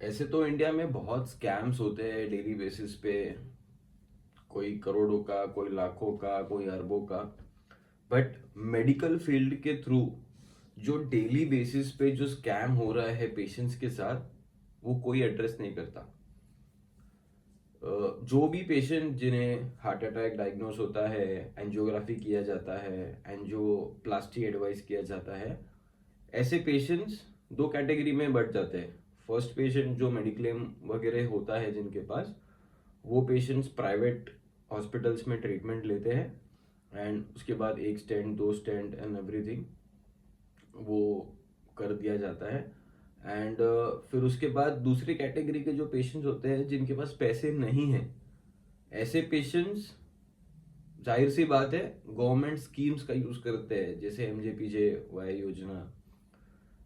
ऐसे तो इंडिया में बहुत स्कैम्स होते हैं डेली बेसिस पे। कोई करोड़ों का, कोई लाखों का, कोई अरबों का। बट मेडिकल फील्ड के थ्रू जो डेली बेसिस पे जो स्कैम हो रहा है पेशेंट्स के साथ, वो कोई एड्रेस नहीं करता। जो भी पेशेंट जिन्हें हार्ट अटैक डायग्नोस होता है, एंजियोग्राफी किया जाता है, एंजियोप्लास्टी एडवाइस किया जाता है, ऐसे पेशेंट्स दो कैटेगरी में बढ़ जाते हैं। फर्स्ट पेशेंट जो मेडिक्लेम वगैरह होता है जिनके पास, वो पेशेंट्स प्राइवेट हॉस्पिटल्स में ट्रीटमेंट लेते हैं। एंड उसके बाद एक स्टेंट, दो स्टेंट एंड एवरीथिंग वो कर दिया जाता है। एंड फिर उसके बाद दूसरी कैटेगरी के जो पेशेंट्स होते हैं जिनके पास पैसे नहीं हैं, ऐसे पेशेंट्स जाहिर सी बात है गवर्नमेंट स्कीम्स का यूज करते हैं, जैसे एमजेपीजे वाई योजना।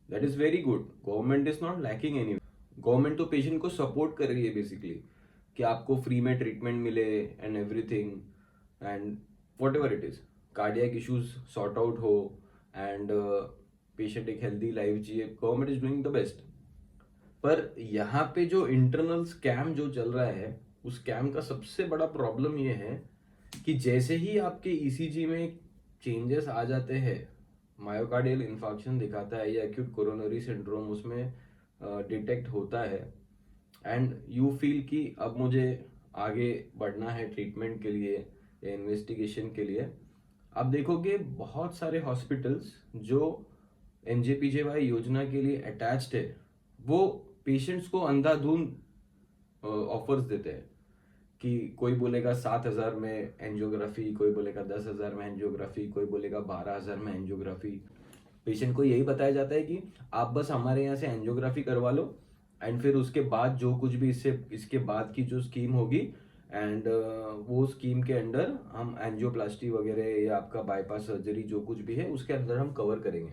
That is very good. Government is not lacking any. Government तो पेशेंट को सपोर्ट कर रही है बेसिकली, कि आपको फ्री में ट्रीटमेंट मिले and everything, and what ever it is, cardiac issues sort out हो, एंड पेशेंट एक हेल्दी लाइफ जिए। Government is doing the best. पर यहाँ पे जो इंटरनल स्कैम जो चल रहा है, उस स्कैम का सबसे बड़ा प्रॉब्लम ये है कि जैसे ही आपके ईसीजी में चेंजेस आ जाते हैं, मायोकार्डियल इन्फार्क्शन दिखाता है या एक्यूट कोरोनरी सिंड्रोम उसमें डिटेक्ट होता है, एंड यू फील कि अब मुझे आगे बढ़ना है ट्रीटमेंट के लिए या इन्वेस्टिगेशन के लिए, आप देखोगे बहुत सारे हॉस्पिटल्स जो एनजेपीजेवाई योजना के लिए अटैच्ड है, वो पेशेंट्स को अंधाधुंध ऑफर्स देते हैं। कि कोई बोलेगा 7,000 में एंजियोग्राफी, कोई बोलेगा 10,000 में एंजियोग्राफी, कोई बोलेगा 12,000 में एंजियोग्राफी। पेशेंट को यही बताया जाता है कि आप बस हमारे यहाँ से एंजियोग्राफी करवा लो, एंड फिर उसके बाद जो कुछ भी इसके बाद की जो स्कीम होगी, एंड वो स्कीम के अंडर हम एंजियोप्लास्टी वगैरह या आपका बाईपास सर्जरी जो कुछ भी है उसके अंदर हम कवर करेंगे।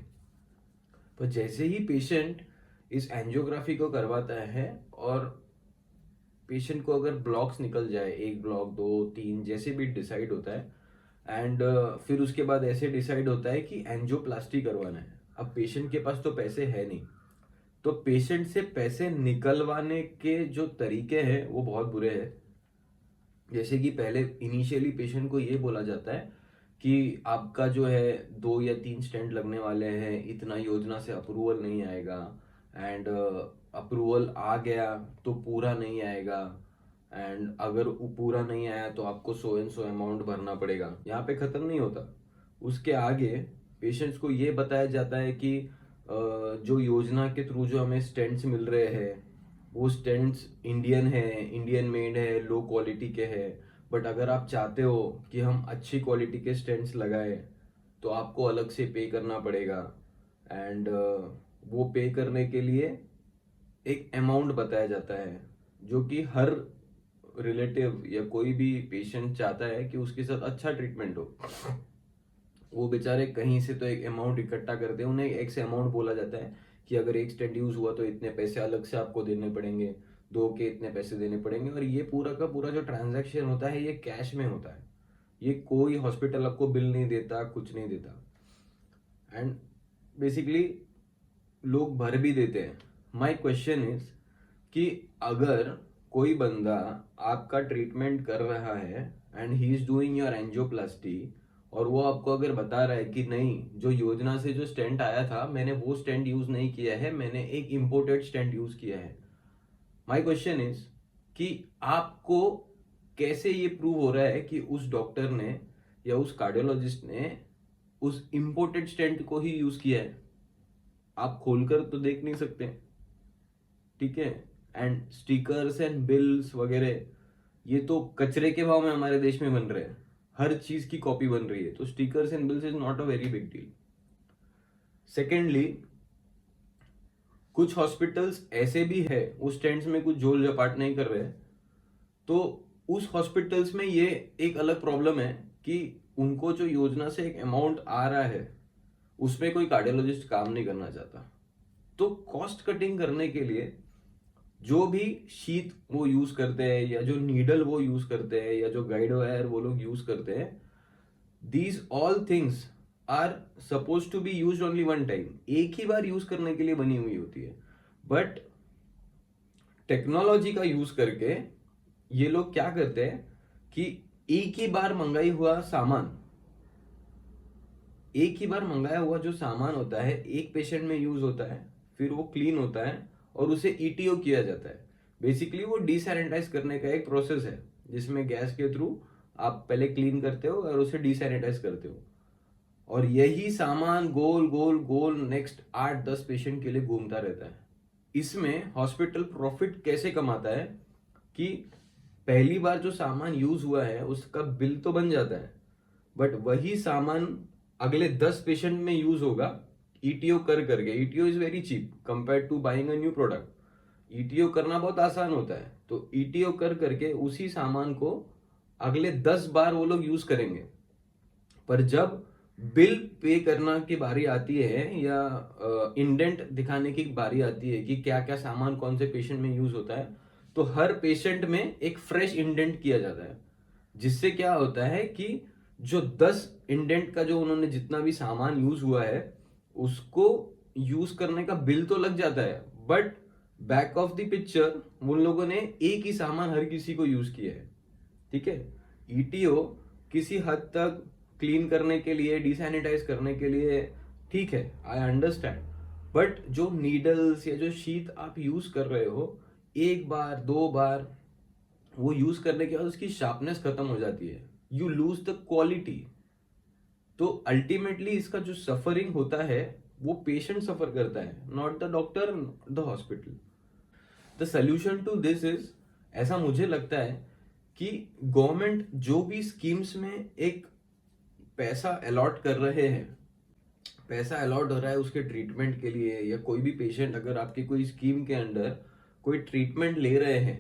पर जैसे ही पेशेंट इस एंजियोग्राफी को करवाता है और पेशेंट को अगर ब्लॉक्स निकल जाए, एक ब्लॉक, दो, तीन, जैसे भी डिसाइड होता है, एंड फिर उसके बाद ऐसे डिसाइड होता है कि एंजियोप्लास्टी करवाना है। अब पेशेंट के पास तो पैसे है नहीं, तो पेशेंट से पैसे निकलवाने के जो तरीके हैं वो बहुत बुरे हैं। जैसे कि पहले इनिशियली पेशेंट को ये बोला जाता है कि आपका जो है 2 या 3 स्टेंट लगने वाले हैं, इतना योजना से अप्रूवल नहीं आएगा, एंड अप्रूवल आ गया तो पूरा नहीं आएगा, एंड अगर वो पूरा नहीं आया तो आपको सो एंड सो अमाउंट भरना पड़ेगा। यहाँ पे खत्म नहीं होता। उसके आगे पेशेंट्स को ये बताया जाता है कि जो योजना के थ्रू जो हमें स्टेंट्स मिल रहे हैं, वो स्टेंट्स इंडियन है, इंडियन मेड है, लो क्वालिटी के है। बट अगर आप चाहते हो कि हम अच्छी क्वालिटी के स्टेंट्स लगाए, तो आपको अलग से पे करना पड़ेगा। एंड वो पे करने के लिए एक अमाउंट बताया जाता है, जो कि हर रिलेटिव या कोई भी पेशेंट चाहता है कि उसके साथ अच्छा ट्रीटमेंट हो। वो बेचारे कहीं से तो एक अमाउंट इकट्ठा करते हैं, उन्हें एक से अमाउंट बोला जाता है कि अगर एक स्टेंट यूज हुआ तो इतने पैसे अलग से आपको देने पड़ेंगे, दो के इतने पैसे देने पड़ेंगे। और ये पूरा का पूरा जो ट्रांजैक्शन होता है ये कैश में होता है। ये कोई हॉस्पिटल आपको बिल नहीं देता, कुछ नहीं देता। एंड बेसिकली लोग भर भी देते हैं। माई क्वेश्चन इज कि अगर कोई बंदा आपका ट्रीटमेंट कर रहा है and he is doing your angioplasty, और वो आपको अगर बता रहा है कि नहीं, जो योजना से जो स्टेंट आया था मैंने वो स्टेंट यूज नहीं किया है, मैंने एक इंपोर्टेड स्टेंट यूज किया है। माई क्वेश्चन इज कि आपको कैसे ये प्रूव हो रहा है कि उस डॉक्टर ने या उस कार्डियोलॉजिस्ट ने उस इंपोर्टेड स्टेंट को ही यूज किया है? आप खोलकर तो देख नहीं सकते, ठीक है। एंड स्टिकर्स एंड बिल्स वगैरह, ये तो कचरे के भाव में हमारे देश में बन रहे हैं। हर चीज की कॉपी बन रही है, तो stickers and bills is not a very big deal. Secondly, कुछ हॉस्पिटल्स ऐसे भी है उस टेंट्स में कुछ झोल झपाट नहीं कर रहे, तो उस हॉस्पिटल्स में ये एक अलग प्रॉब्लम है कि उनको जो योजना से एक अमाउंट आ रहा है उसमें कोई कार्डियोलॉजिस्ट काम नहीं करना चाहता। तो कॉस्ट कटिंग करने के लिए जो भी शीट वो यूज करते हैं या जो नीडल वो यूज करते हैं या जो गाइड वायर वो लोग यूज करते हैं, these all things are suppose to be use only one time. एक ही बार यूज करने के लिए बनी हुई होती है। बट टेक्नोलॉजी का यूज करके ये लोग क्या करते हैं कि एक ही बार मंगाई हुआ सामान, एक ही बार मंगाया हुआ जो सामान होता है एक पेशेंट में यूज होता है, फिर वो क्लीन होता है और उसे ईटीओ किया जाता है। बेसिकली वो डिसैनिटाइज करने का एक प्रोसेस है जिसमें गैस के थ्रू आप पहले क्लीन करते हो और उसे डिसैनिटाइज करते हो, और यही सामान गोल गोल गोल नेक्स्ट 8-10 पेशेंट के लिए घूमता रहता है। इसमें हॉस्पिटल प्रॉफिट कैसे कमाता है कि पहली बार जो सामान यूज हुआ है उसका बिल तो बन जाता है, बट वही सामान अगले 10 पेशेंट में यूज होगा ईटीओ कर करके। ETO is very cheap compare to buying a new product. ETO करना बहुत आसान होता है, तो ईटीओ कर करके उसी सामान को अगले 10 बार वो लोग यूज करेंगे। पर जब बिल पे करना की बारी आती है या इंडेंट दिखाने की बारी आती है कि क्या क्या सामान कौन से पेशेंट में यूज होता है, तो हर पेशेंट में एक फ्रेश इंडेंट किया जाता है, जिससे क्या होता है कि जो 10 इंडेंट का जो उन्होंने जितना भी सामान यूज हुआ है उसको यूज करने का बिल तो लग जाता है, but back of the picture उन लोगों ने एक ही सामान हर किसी को यूज किया है। ठीक है, ईटीओ किसी हद तक क्लीन करने के लिए, डिसैनिटाइज करने के लिए ठीक है, आई अंडरस्टैंड, बट जो नीडल्स या जो शीट आप यूज कर रहे हो एक बार 2 बार वो यूज करने के बाद उसकी शार्पनेस खत्म हो जाती है, यू लूज द क्वालिटी। तो अल्टीमेटली इसका जो सफरिंग होता है वो पेशेंट सफर करता है, not the doctor, the hospital. The solution to this is, ऐसा मुझे लगता है कि गवर्नमेंट जो भी स्कीम्स में एक पैसा अलॉट कर रहे हैं, पैसा अलॉट हो रहा है उसके ट्रीटमेंट के लिए, या कोई भी पेशेंट अगर आपकी कोई स्कीम के अंडर कोई ट्रीटमेंट ले रहे हैं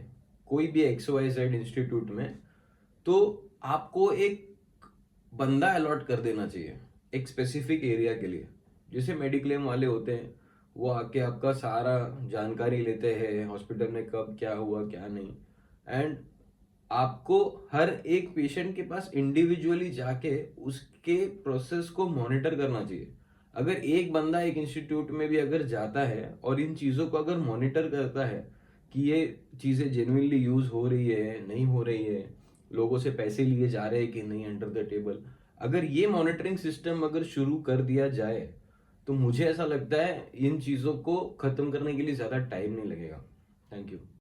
कोई भी XYZ इंस्टीट्यूट में, तो आपको एक बंदा अलॉट कर देना चाहिए एक स्पेसिफिक एरिया के लिए। जैसे मेडिक्लेम वाले होते हैं, वो आके आपका सारा जानकारी लेते हैं हॉस्पिटल में कब क्या हुआ क्या नहीं, एंड आपको हर एक पेशेंट के पास इंडिविजुअली जाके उसके प्रोसेस को मॉनिटर करना चाहिए। अगर एक बंदा एक इंस्टीट्यूट में भी अगर जाता है और इन चीज़ों को अगर मॉनिटर करता है कि ये चीज़ें जेन्युइनली यूज हो रही है नहीं हो रही है, लोगों से पैसे लिए जा रहे हैं कि नहीं अंडर द टेबल, अगर ये मॉनिटरिंग सिस्टम अगर शुरू कर दिया जाए तो मुझे ऐसा लगता है इन चीज़ों को खत्म करने के लिए ज़्यादा टाइम नहीं लगेगा। Thank you.